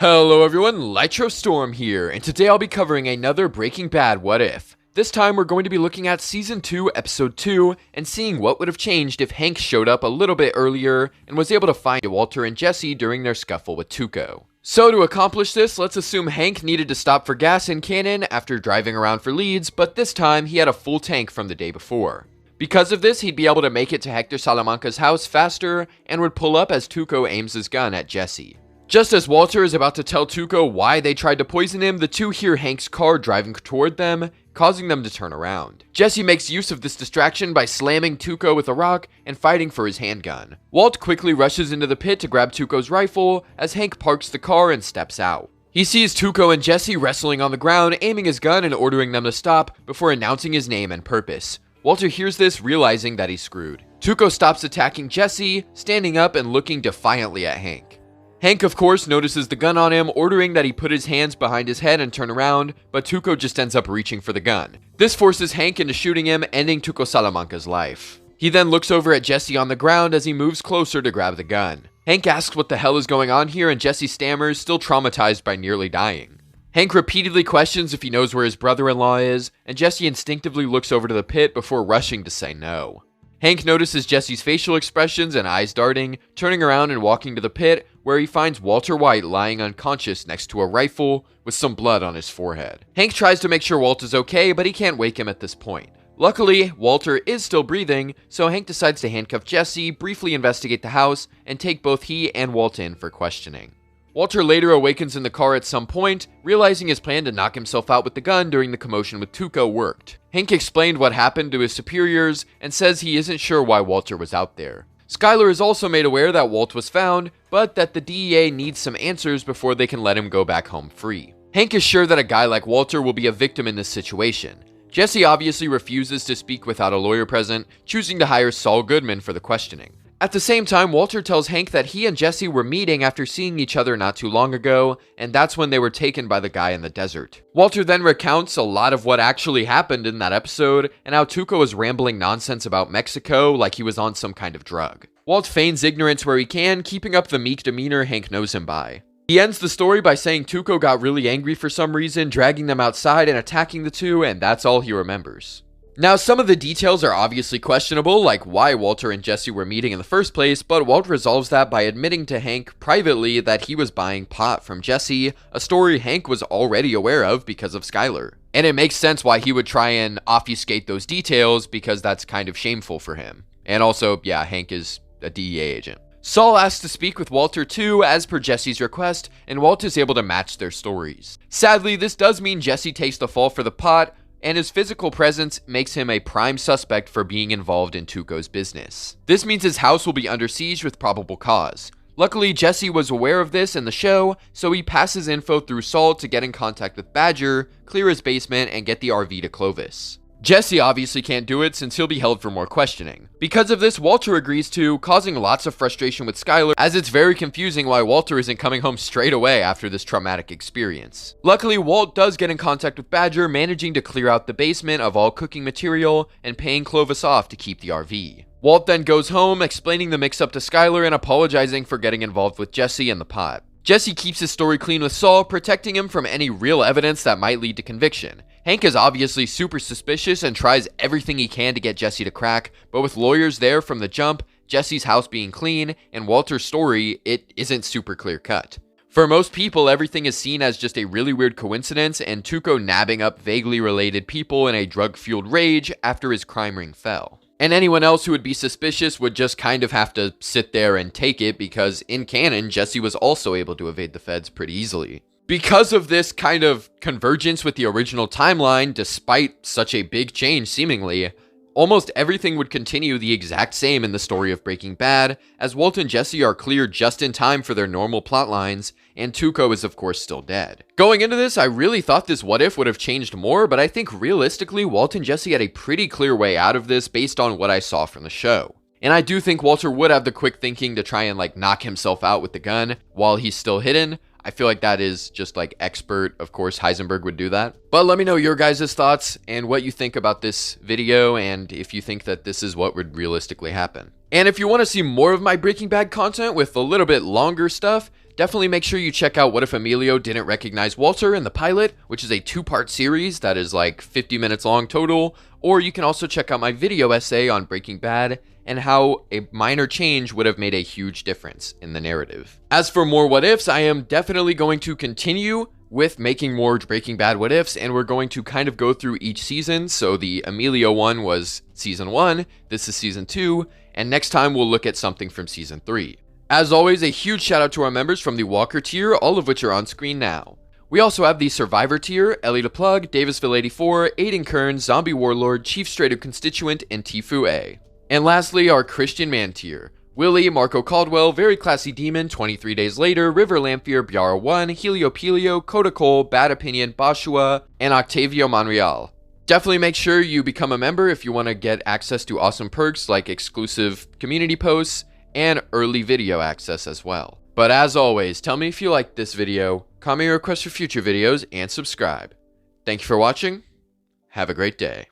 Hello everyone, Storm here, and today I'll be covering another Breaking Bad What If. This time we're going to be looking at Season 2, Episode 2, and seeing what would have changed if Hank showed up a little bit earlier and was able to find Walter and Jesse during their scuffle with Tuco. So to accomplish this, let's assume Hank needed to stop for gas in Cannon after driving around for leads, but this time he had a full tank from the day before. Because of this, he'd be able to make it to Hector Salamanca's house faster and would pull up as Tuco aims his gun at Jesse. Just as Walter is about to tell Tuco why they tried to poison him, the two hear Hank's car driving toward them, causing them to turn around. Jesse makes use of this distraction by slamming Tuco with a rock and fighting for his handgun. Walt quickly rushes into the pit to grab Tuco's rifle as Hank parks the car and steps out. He sees Tuco and Jesse wrestling on the ground, aiming his gun and ordering them to stop before announcing his name and purpose. Walter hears this, realizing that he's screwed. Tuco stops attacking Jesse, standing up and looking defiantly at Hank. Hank, of course, notices the gun on him, ordering that he put his hands behind his head and turn around, but Tuco just ends up reaching for the gun. This forces Hank into shooting him, ending Tuco Salamanca's life. He then looks over at Jesse on the ground as he moves closer to grab the gun. Hank asks what the hell is going on here, and Jesse stammers, still traumatized by nearly dying. Hank repeatedly questions if he knows where his brother-in-law is, and Jesse instinctively looks over to the pit before rushing to say no. Hank notices Jesse's facial expressions and eyes darting, turning around and walking to the pit, where he finds Walter White lying unconscious next to a rifle with some blood on his forehead. Hank tries to make sure Walt is okay, but he can't wake him at this point. Luckily, Walter is still breathing, so Hank decides to handcuff Jesse, briefly investigate the house, and take both he and Walt in for questioning. Walter later awakens in the car at some point, realizing his plan to knock himself out with the gun during the commotion with Tuco worked. Hank explained what happened to his superiors and says he isn't sure why Walter was out there. Skyler is also made aware that Walt was found, but that the DEA needs some answers before they can let him go back home free. Hank is sure that a guy like Walter will be a victim in this situation. Jesse obviously refuses to speak without a lawyer present, choosing to hire Saul Goodman for the questioning. At the same time, Walter tells Hank that he and Jesse were meeting after seeing each other not too long ago, and that's when they were taken by the guy in the desert. Walter then recounts a lot of what actually happened in that episode, and how Tuco was rambling nonsense about Mexico like he was on some kind of drug. Walt feigns ignorance where he can, keeping up the meek demeanor Hank knows him by. He ends the story by saying Tuco got really angry for some reason, dragging them outside and attacking the two, and that's all he remembers. Now, some of the details are obviously questionable, like why Walter and Jesse were meeting in the first place, but Walt resolves that by admitting to Hank privately that he was buying pot from Jesse, a story Hank was already aware of because of Skyler. And it makes sense why he would try and obfuscate those details, because that's kind of shameful for him. And also, yeah, Hank is a DEA agent. Saul asks to speak with Walter too, as per Jesse's request, and Walt is able to match their stories. Sadly, this does mean Jesse takes the fall for the pot, and his physical presence makes him a prime suspect for being involved in Tuco's business. This means his house will be under siege with probable cause. Luckily, Jesse was aware of this in the show, so he passes info through Saul to get in contact with Badger, clear his basement, and get the RV to Clovis. Jesse obviously can't do it since he'll be held for more questioning. Because of this, Walter agrees to, causing lots of frustration with Skyler, as it's very confusing why Walter isn't coming home straight away after this traumatic experience. Luckily, Walt does get in contact with Badger, managing to clear out the basement of all cooking material and paying Clovis off to keep the RV. Walt then goes home, explaining the mix-up to Skyler and apologizing for getting involved with Jesse and the pot. Jesse keeps his story clean with Saul, protecting him from any real evidence that might lead to conviction. Hank is obviously super suspicious and tries everything he can to get Jesse to crack, but with lawyers there from the jump, Jesse's house being clean, and Walter's story, it isn't super clear-cut. For most people, everything is seen as just a really weird coincidence, and Tuco nabbing up vaguely related people in a drug-fueled rage after his crime ring fell. And anyone else who would be suspicious would just kind of have to sit there and take it, because in canon, Jesse was also able to evade the feds pretty easily. Because of this kind of convergence with the original timeline, despite such a big change seemingly, almost everything would continue the exact same in the story of Breaking Bad, as Walt and Jesse are cleared just in time for their normal plot lines, and Tuco is of course still dead. Going into this, I really thought this what if would have changed more, but I think realistically, Walt and Jesse had a pretty clear way out of this based on what I saw from the show. And I do think Walter would have the quick thinking to try and knock himself out with the gun while he's still hidden. I feel like that is just expert. Of course, Heisenberg would do that. But let me know your guys' thoughts and what you think about this video, and if you think that this is what would realistically happen. And if you want to see more of my Breaking Bad content with a little bit longer stuff, Definitely make sure you check out What If Emilio Didn't Recognize Walter in the pilot, which is a 2-part series that is like 50 minutes long total, or you can also check out my video essay on Breaking Bad and how a minor change would have made a huge difference in the narrative. As for more what ifs, I am definitely going to continue with making more Breaking Bad what ifs, and we're going to kind of go through each season. So the Emilio one was season 1, this is season 2, and next time we'll look at something from season 3. As always, a huge shout out to our members from the Walker tier, all of which are on screen now. We also have the Survivor tier, Ellie the Plug, Davisville 84, Aiden Kern, Zombie Warlord, Chief Strated Constituent, and Tifu A. And lastly, our Christian Man tier, Willie, Marco Caldwell, Very Classy Demon, 23 Days Later, River Lamphere, Biara 1, Heliopelio, Coda Cole, Bad Opinion, Bashua, and Octavio Monreal. Definitely make sure you become a member if you want to get access to awesome perks like exclusive community posts and early video access as well. But as always, tell me if you liked this video, comment your requests for future videos, and subscribe. Thank you for watching. Have a great day.